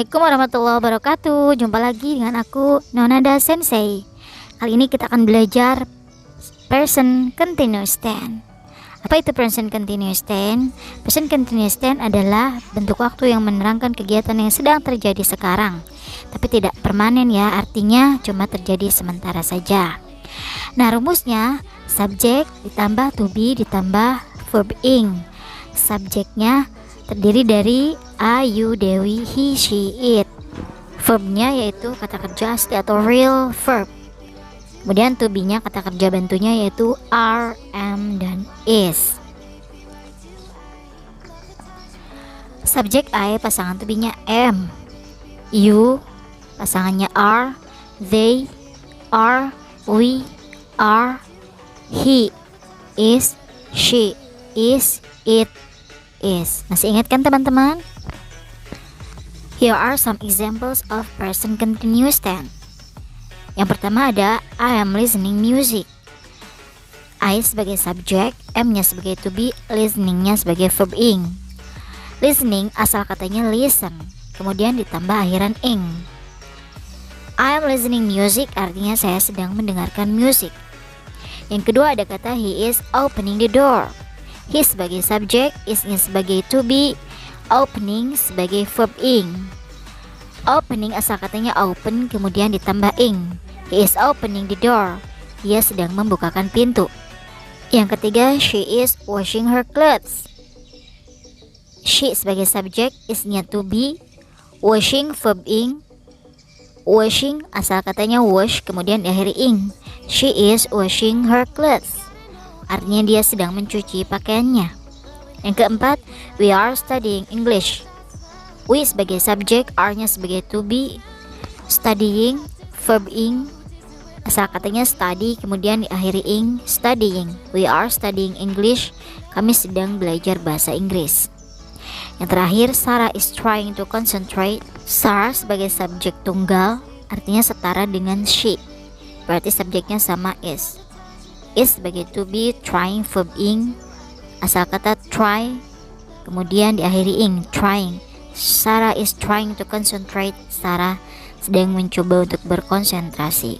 Assalamualaikum warahmatullahi wabarakatuh. Jumpa lagi dengan aku Nonada Sensei. Kali ini kita akan belajar present continuous tense. Apa itu present continuous tense? Present continuous tense adalah bentuk waktu yang menerangkan kegiatan yang sedang terjadi sekarang, tapi tidak permanen ya, artinya cuma terjadi sementara saja. Nah, rumusnya subjek ditambah to be ditambah verb ing. Subjeknya terdiri dari I, you, Dewi, he, she, it. Verbnya yaitu kata kerja asli atau real verb. Kemudian to be nya kata kerja bantunya yaitu are, am, dan is. Subjek I pasangan to be nya am, you pasangannya are, they are, we are, he is, she is, it is. Masih ingat kan teman-teman? Here are some examples of present continuous tense. Yang pertama ada I am listening music. I sebagai subjek, am-nya sebagai to be, listening-nya sebagai verb ing. Listening asal katanya listen, kemudian ditambah akhiran ing. I am listening music artinya saya sedang mendengarkan musik. Yang kedua ada kata he is opening the door. He sebagai subjek, is-nya sebagai to be, opening sebagai verb ing. Opening asal katanya open kemudian ditambah ing. He is opening the door. Dia sedang membukakan pintu. Yang ketiga, she is washing her clothes. She sebagai subjek, is-nya to be, washing verb ing. Washing asal katanya wash kemudian diakhiri ing. She is washing her clothes. Artinya dia sedang mencuci pakaiannya. Yang keempat, we are studying English. We sebagai subjek, are-nya sebagai to be, studying, verb ing, asal katanya study kemudian diakhiri ing, studying. We are studying English. Kami sedang belajar bahasa Inggris. Yang terakhir, Sarah is trying to concentrate. Sarah sebagai subjek tunggal, artinya setara dengan she. Berarti subjeknya sama is. Is sebagai to be, trying verb ing, asal kata try kemudian diakhiri ing, trying. Sarah is trying to concentrate. Sarah sedang mencoba untuk berkonsentrasi.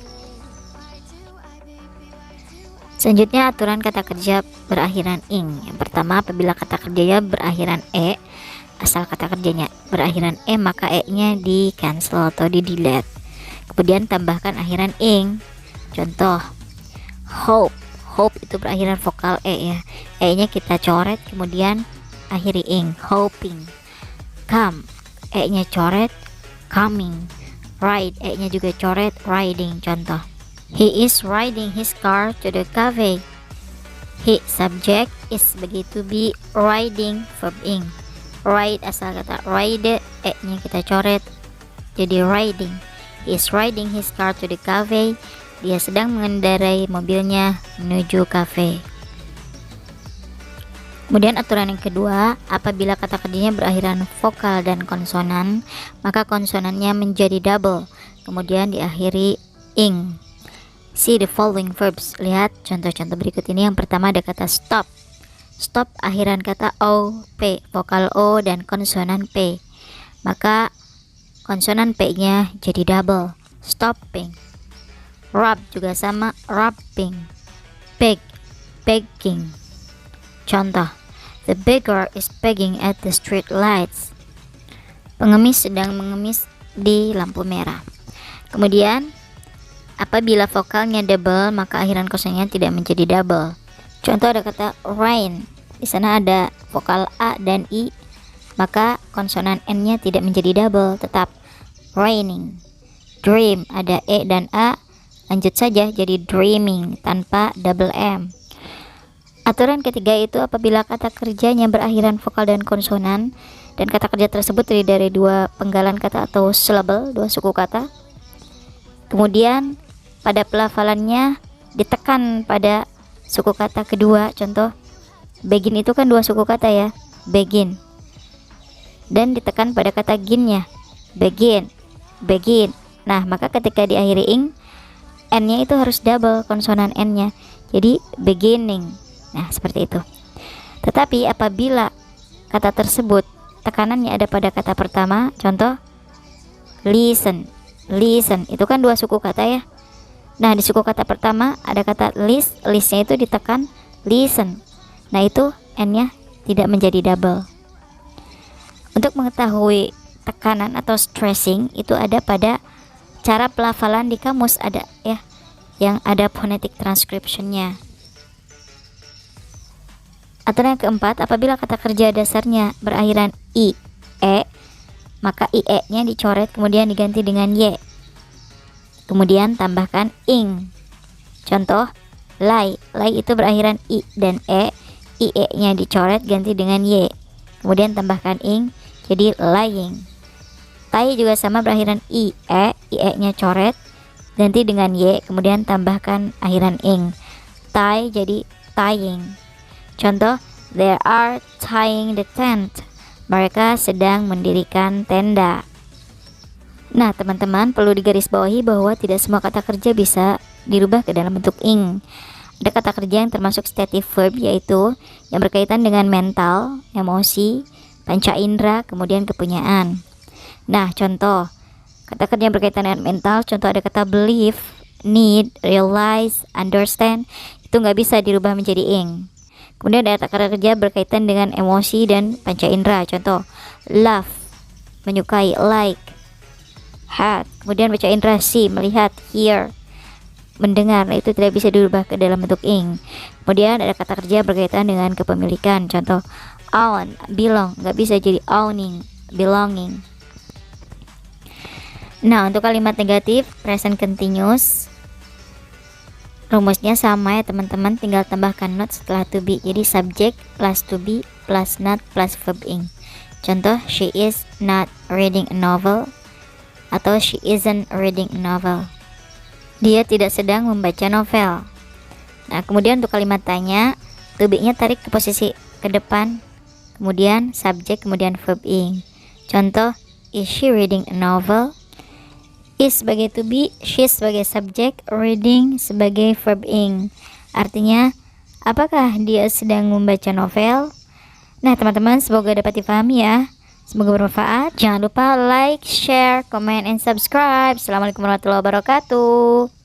Selanjutnya aturan kata kerja berakhiran ing. Yang pertama, apabila kata kerjanya berakhiran e, asal kata kerjanya berakhiran e, maka e-nya di cancel atau di delete. Kemudian tambahkan akhiran ing. Contoh, hope. Hope itu berakhiran vokal e ya. E-nya kita coret kemudian akhiri ing, hoping. Come, e-nya coret, coming. Ride, e-nya juga coret, riding. Contoh, he is riding his car to the cafe. He subject, is sebagai to be, riding verb ing. Ride asal kata ride, e-nya kita coret jadi riding. He is riding his car to the cafe. Dia sedang mengendarai mobilnya menuju kafe. Kemudian aturan yang kedua, apabila kata kerjanya berakhiran vokal dan konsonan, maka konsonannya menjadi double, kemudian diakhiri ing. See the following verbs. Lihat contoh-contoh berikut ini. Yang pertama ada kata stop. Stop akhiran kata o, p, vokal o dan konsonan p. Maka konsonan p-nya jadi double, stopping. Rub juga sama, rubbing. Beg, begging. Contoh, the beggar is begging at the street lights. Pengemis sedang mengemis di lampu merah. Kemudian, apabila vokalnya double, maka akhiran kosongnya tidak menjadi double. Contoh ada kata rain. Di sana ada vokal a dan i, maka konsonan n-nya tidak menjadi double, tetap raining. Dream ada e dan a, lanjut saja jadi dreaming tanpa double m. Aturan ketiga itu apabila kata kerjanya berakhiran vokal dan konsonan dan kata kerja tersebut terdiri dari dua penggalan kata atau syllable, dua suku kata. Kemudian pada pelafalannya ditekan pada suku kata kedua. Contoh, begin itu kan dua suku kata ya, begin. Dan ditekan pada kata ginnya, begin, begin. Nah, maka ketika diakhiri ing, n-nya itu harus double konsonan n-nya, jadi beginning. Nah, seperti itu. Tetapi apabila kata tersebut tekanannya ada pada kata pertama, contoh listen. Listen itu kan dua suku kata ya. Nah, di suku kata pertama ada kata listnya itu ditekan listen. Nah, itu n-nya tidak menjadi double. Untuk mengetahui tekanan atau stressing itu ada pada cara pelafalan di kamus, ada ya, yang ada phonetic transcription-nya. Aturan yang keempat, apabila kata kerja dasarnya berakhiran i, e, maka ie-nya dicoret kemudian diganti dengan y. Kemudian tambahkan ing. Contoh, lie. Lie itu berakhiran i dan e, ie-nya dicoret ganti dengan y. Kemudian tambahkan ing, jadi lying. Tai juga sama berakhiran i, e, ie-nya coret ganti dengan y, kemudian tambahkan akhiran ing. Tai jadi tying. Contoh, they are tying the tent. Mereka sedang mendirikan tenda. Nah, teman-teman, perlu digarisbawahi bahwa tidak semua kata kerja bisa dirubah ke dalam bentuk ing. Ada kata kerja yang termasuk stative verb, yaitu yang berkaitan dengan mental, emosi, panca indera, kemudian kepunyaan. Nah, contoh kata kerja yang berkaitan dengan mental, contoh ada kata believe, need, realize, understand, itu nggak bisa dirubah menjadi ing. Kemudian ada kata kerja berkaitan dengan emosi dan panca indera, contoh love, menyukai, like, had, kemudian panca indera see, melihat, hear, mendengar. Nah, itu tidak bisa dirubah ke dalam bentuk ing. Kemudian ada kata kerja berkaitan dengan kepemilikan, contoh own, belong, nggak bisa jadi owning, belonging. Nah, untuk kalimat negatif present continuous, rumusnya sama ya teman-teman, tinggal tambahkan not setelah to be. Jadi subject plus to be plus not plus verb ing. Contoh, she is not reading a novel, atau she isn't reading a novel. Dia tidak sedang membaca novel. Nah, kemudian untuk kalimat tanya, to be-nya tarik ke posisi ke depan, kemudian subject, kemudian verb ing. Contoh, is she reading a novel? Is sebagai to be, she sebagai subject, reading sebagai verb ing. Artinya, apakah dia sedang membaca novel? Nah, teman-teman, semoga dapat dipahami ya. Semoga bermanfaat. Jangan lupa like, share, comment, and subscribe. Assalamualaikum warahmatullahi wabarakatuh.